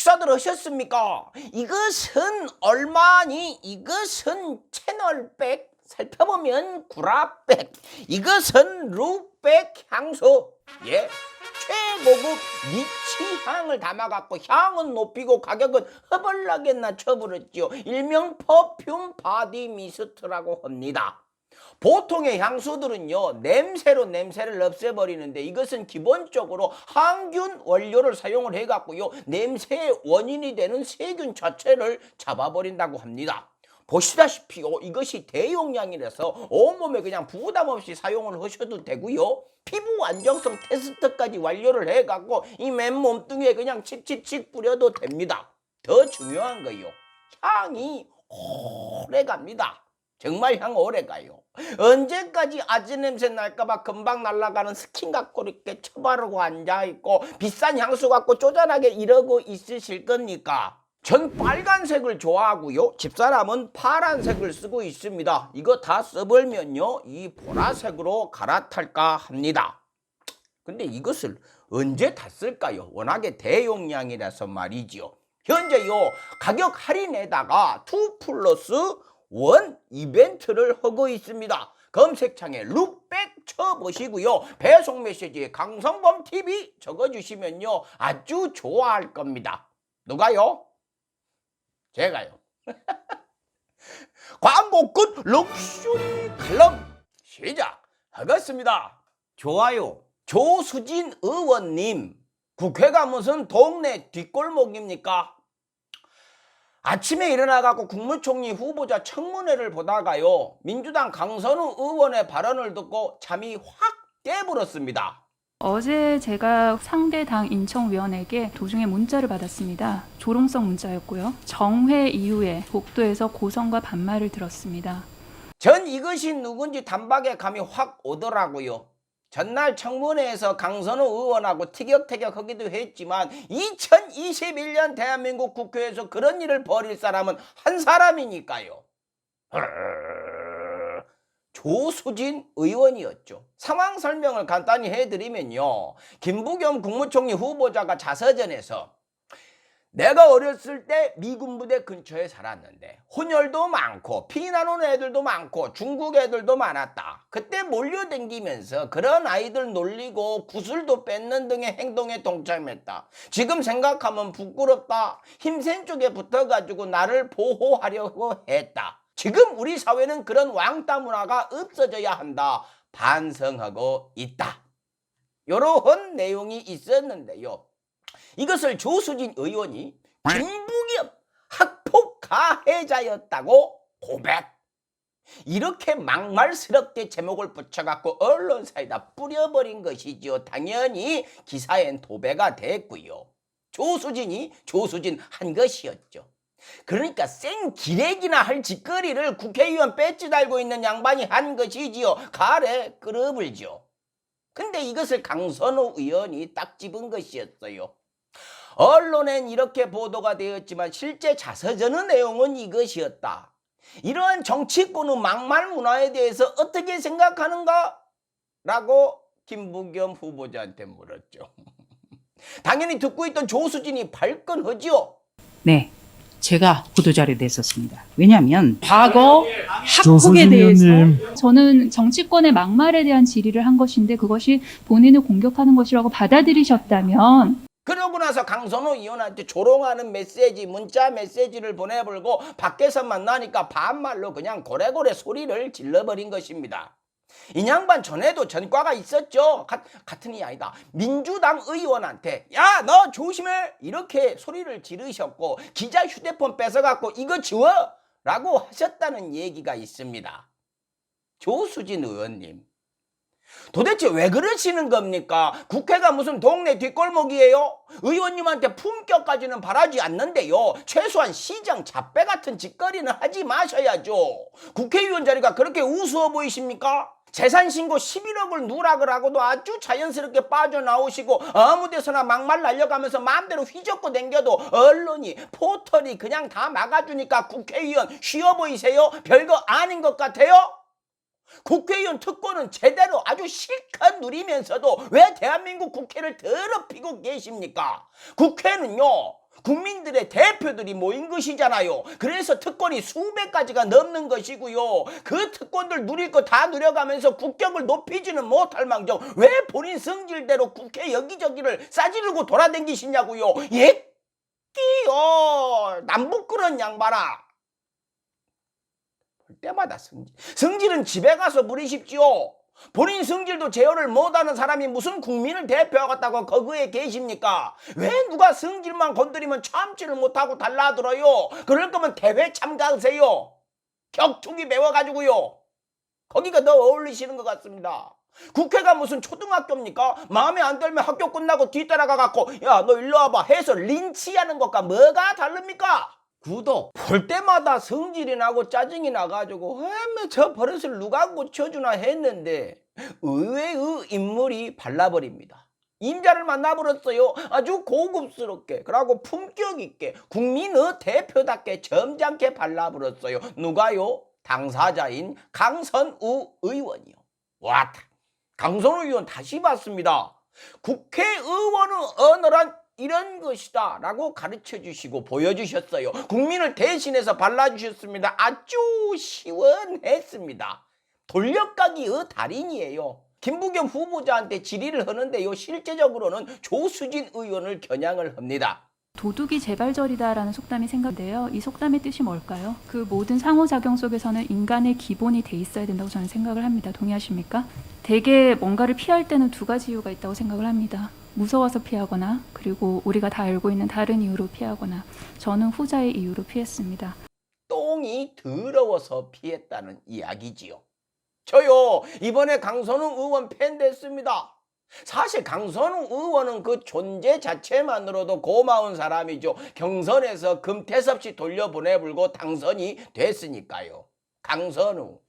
식사들 하셨습니까? 이것은 얼마니? 이것은 채널백, 살펴보면 구라백, 이것은 루백 향수. 예, 최고급 니치 향을 담아갖고 향은 높이고 가격은 허벌나게 낮춰버렸지요. 일명 퍼퓸 바디 미스트라고 합니다. 보통의 향수들은요, 냄새로 냄새를 없애버리는데 이것은 기본적으로 항균 원료를 사용을 해갖고요, 냄새의 원인이 되는 세균 자체를 잡아버린다고 합니다. 보시다시피요, 이것이 대용량이라서 온몸에 그냥 부담 없이 사용을 하셔도 되고요, 피부 안정성 테스트까지 완료를 해갖고 이 맨 몸뚱이에 그냥 칙칙칙 뿌려도 됩니다. 더 중요한 거요, 향이 오래 갑니다. 정말 향 오래 가요. 언제까지 아재 냄새 날까봐 금방 날아가는 스킨 갖고 이렇게 처바르고 앉아있고 비싼 향수 갖고 쪼잔하게 이러고 있으실 겁니까? 전 빨간색을 좋아하고요, 집사람은 파란색을 쓰고 있습니다. 이거 다 써보면요, 이 보라색으로 갈아탈까 합니다. 근데 이것을 언제 다 쓸까요? 워낙에 대용량이라서 말이죠. 현재요, 가격 할인에다가 2+1 이벤트를 하고 있습니다. 검색창에 룩백 쳐보시고요, 배송 메시지에 강성범TV 적어주시면요, 아주 좋아할 겁니다. 누가요? 제가요. 광고 끝. 럭셔리 칼럼 시작하겠습니다. 좋아요. 조수진 의원님, 국회가 무슨 동네 뒷골목입니까? 아침에 일어나갖고 국무총리 후보자 청문회를 보다가요, 민주당 강선우 의원의 발언을 듣고 잠이 확 깨버렸습니다. 어제 제가 상대 당 인천위원에게 도중에 문자를 받았습니다. 조롱성 문자였고요. 정회 이후에 복도에서 고성과 반말을 들었습니다. 전 이것이 누군지 단박에 감이 확 오더라고요. 전날 청문회에서 강선우 의원하고 티격태격 하기도 했지만 2021년 대한민국 국회에서 그런 일을 벌일 사람은 한 사람이니까요. 조수진 의원이었죠. 상황 설명을 간단히 해드리면요, 김부겸 국무총리 후보자가 자서전에서 내가 어렸을 때 미군 부대 근처에 살았는데 혼혈도 많고 피난 온 애들도 많고 중국 애들도 많았다. 그때 몰려댕기면서 그런 아이들 놀리고 구슬도 뺏는 등의 행동에 동참했다. 지금 생각하면 부끄럽다. 힘센 쪽에 붙어가지고 나를 보호하려고 했다. 지금 우리 사회는 그런 왕따 문화가 없어져야 한다. 반성하고 있다. 이런 내용이 있었는데요, 이것을 조수진 의원이 김부겸 학폭 가해자였다고 고백. 이렇게 막말스럽게 제목을 붙여갖고 언론사에다 뿌려버린 것이죠. 당연히 기사엔 도배가 됐고요. 조수진이 조수진 한 것이었죠. 그러니까 생기레기나 할 짓거리를 국회의원 배지 달고 있는 양반이 한 것이지요. 가래 끌어불죠. 근데 이것을 강선우 의원이 딱 집은 것이었어요. 언론엔 이렇게 보도가 되었지만 실제 자서전의 내용은 이것이었다. 이러한 정치권의 막말 문화에 대해서 어떻게 생각하는가? 라고 김부겸 후보자한테 물었죠. 당연히 듣고 있던 조수진이 발끈하지요. 네, 제가 보도자료 냈었습니다. 왜냐하면 과거 학폭에 조수진 대해서 의원님. 저는 정치권의 막말에 대한 질의를 한 것인데 그것이 본인을 공격하는 것이라고 받아들이셨다면, 그러고 나서 강선우 의원한테 조롱하는 메시지, 문자 메시지를 보내버리고 밖에서 만나니까 반말로 그냥 고래고래 소리를 질러버린 것입니다. 이 양반 전에도 전과가 있었죠. 같은 이 아니다. 민주당 의원한테 야, 너 조심해! 이렇게 소리를 지르셨고 기자 휴대폰 뺏어갖고 이거 지워! 라고 하셨다는 얘기가 있습니다. 조수진 의원님, 도대체 왜 그러시는 겁니까? 국회가 무슨 동네 뒷골목이에요? 의원님한테 품격까지는 바라지 않는데요, 최소한 시정 잡배 같은 짓거리는 하지 마셔야죠. 국회의원 자리가 그렇게 우스워 보이십니까? 재산신고 11억을 누락을 하고도 아주 자연스럽게 빠져나오시고 아무 데서나 막말 날려가면서 마음대로 휘젓고 댕겨도 언론이 포털이 그냥 다 막아주니까 국회의원 쉬워 보이세요? 별거 아닌 것 같아요? 국회의원 특권은 제대로 아주 실컷 누리면서도 왜 대한민국 국회를 더럽히고 계십니까? 국회는요, 국민들의 대표들이 모인 것이잖아요. 그래서 특권이 수백 가지가 넘는 것이고요. 그 특권들 누릴 거 다 누려가면서 국격을 높이지는 못할 망정 왜 본인 성질대로 국회 여기저기를 싸지르고 돌아다니시냐고요. 예끼요. 남북 그런 양반아. 볼 때마다 성질은 집에 가서 부리십시오. 본인 성질도 제어를 못하는 사람이 무슨 국민을 대표하겠다고 거기에 계십니까? 왜 누가 성질만 건드리면 참지를 못하고 달라들어요? 그럴 거면 대회 참가하세요. 격투기 배워가지고요. 거기가 더 어울리시는 것 같습니다. 국회가 무슨 초등학교입니까? 마음에 안 들면 학교 끝나고 뒤따라가갖고 야 너 일로 와봐 해서 린치하는 것과 뭐가 다릅니까? 구독 볼 때마다 성질이 나고 짜증이 나가지고 저 버릇을 누가 고쳐주나 했는데 의외의 인물이 발라버립니다. 임자를 만나버렸어요. 아주 고급스럽게 그러고 품격 있게 국민의 대표답게 점잖게 발라버렸어요. 누가요? 당사자인 강선우 의원이요. 와, 강선우 의원 다시 봤습니다. 국회의원의 언어란 이런 것이다 라고 가르쳐 주시고 보여주셨어요. 국민을 대신해서 발라주셨습니다. 아주 시원했습니다. 돌려가기의 달인이에요. 김부겸 후보자한테 질의를 하는데요. 실제적으로는 조수진 의원을 겨냥을 합니다. 도둑이 재발절이다라는 속담이 생각인데요. 이 속담의 뜻이 뭘까요? 그 모든 상호작용 속에서는 인간의 기본이 돼 있어야 된다고 저는 생각을 합니다. 동의하십니까? 대개 뭔가를 피할 때는 두 가지 이유가 있다고 생각을 합니다. 무서워서 피하거나 그리고 우리가 다 알고 있는 다른 이유로 피하거나 저는 후자의 이유로 피했습니다. 똥이 더러워서 피했다는 이야기지요. 저요 이번에 강선우 의원 팬 됐습니다. 사실 강선우 의원은 그 존재 자체만으로도 고마운 사람이죠. 경선에서 금태섭씨 돌려보내불고 당선이 됐으니까요. 강선우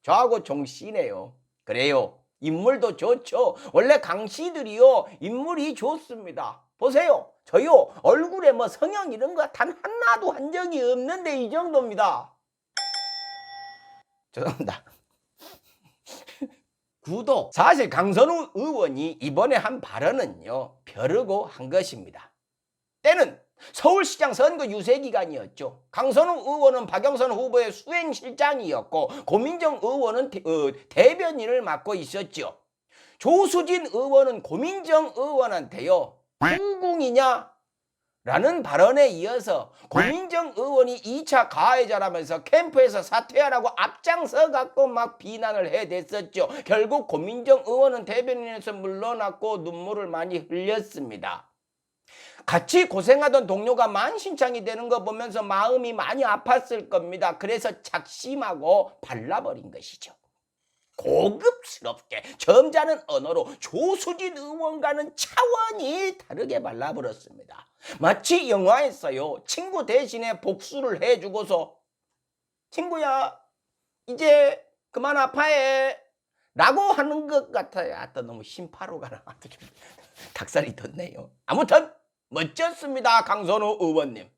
저하고 종씨네요. 그래요. 인물도 좋죠. 원래 강씨들이요 인물이 좋습니다. 보세요. 저요 얼굴에 뭐 성형 이런 거 단 하나도 한 적이 없는데 이 정도입니다. 죄송합니다. 구독. 사실 강선우 의원이 이번에 한 발언은요 벼르고 한 것입니다. 때는 서울시장 선거 유세 기간이었죠. 강선우 의원은 박영선 후보의 수행실장이었고 고민정 의원은 대변인을 맡고 있었죠. 조수진 의원은 고민정 의원한테요 후궁이냐? 라는 발언에 이어서 고민정 의원이 2차 가해자라면서 캠프에서 사퇴하라고 앞장서 갖고 막 비난을 해댔었죠. 결국 고민정 의원은 대변인에서 물러났고 눈물을 많이 흘렸습니다. 같이 고생하던 동료가 만신창이 되는 거 보면서 마음이 많이 아팠을 겁니다. 그래서 작심하고 발라버린 것이죠. 고급스럽게 점잖은 언어로 조수진 의원과는 차원이 다르게 발라버렸습니다. 마치 영화에서요 친구 대신에 복수를 해주고서 친구야 이제 그만 아파해 라고 하는 것 같아요. 아따 너무 심파로가 나와서 좀 닭살이 돋네요. 아무튼 멋졌습니다. 강선우 의원님.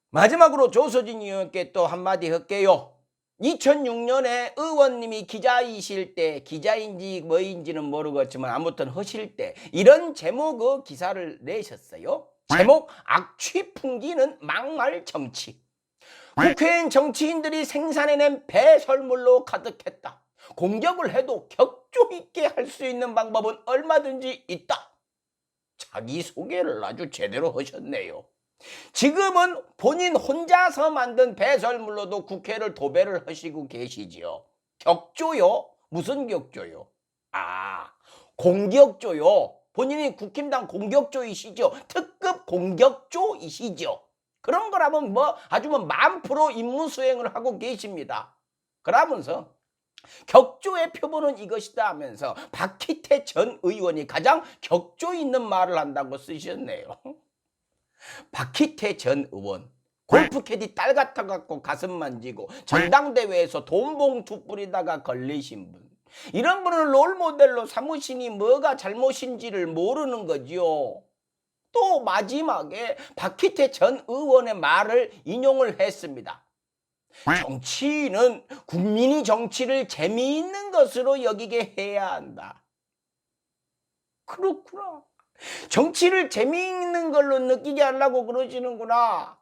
마지막으로 조수진 의원께 또 한마디 할게요. 2006년에 의원님이 기자이실 때 기자인지 뭐인지는 모르겠지만 아무튼 하실 때 이런 제목의 기사를 내셨어요. 제목 악취 풍기는 막말 정치. 국회의원 정치인들이 생산해낸 배설물로 가득했다. 공격을 해도 격조 있게 할 수 있는 방법은 얼마든지 있다. 자기소개를 아주 제대로 하셨네요. 지금은 본인 혼자서 만든 배설물로도 국회를 도배를 하시고 계시지요. 격조요? 무슨 격조요? 공격조요. 본인이 국힘당 공격조이시죠. 특급 공격조이시죠. 그런 거라면 뭐 아주 뭐 10,000% 임무 수행을 하고 계십니다. 그러면서 격조의 표본은 이것이다 하면서 박희태 전 의원이 가장 격조 있는 말을 한다고 쓰셨네요. 박희태 전 의원 골프캐디 딸 같아갖고 가슴 만지고 전당대회에서 돈봉투 뿌리다가 걸리신 분, 이런 분을 롤모델로 삼으시니 뭐가 잘못인지를 모르는 거지요. 또 마지막에 박희태 전 의원의 말을 인용을 했습니다. 정치인은 국민이 정치를 재미있는 것으로 여기게 해야 한다. 그렇구나. 정치를 재미있는 걸로 느끼게 하려고 그러시는구나.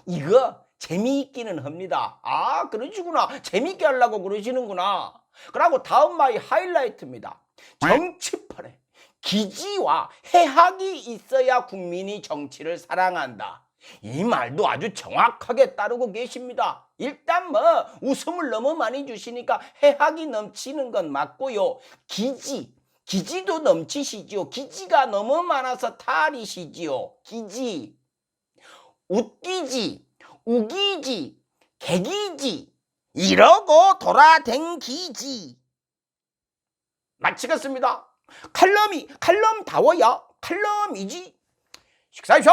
이거 재미있기는 합니다. 아, 그러시구나. 재미있게 하려고 그러시는구나. 그리고 다음 말이 하이라이트입니다. 정치판에 기지와 해학이 있어야 국민이 정치를 사랑한다. 이 말도 아주 정확하게 따르고 계십니다. 일단 뭐 웃음을 너무 많이 주시니까 해학이 넘치는 건 맞고요. 기지도 넘치시지요. 기지가 너무 많아서 탈이시지요. 기지, 웃기지, 우기지, 개기지, 이러고 돌아댕기지. 마치겠습니다. 칼럼다워야 칼럼이지. 식사하십시오.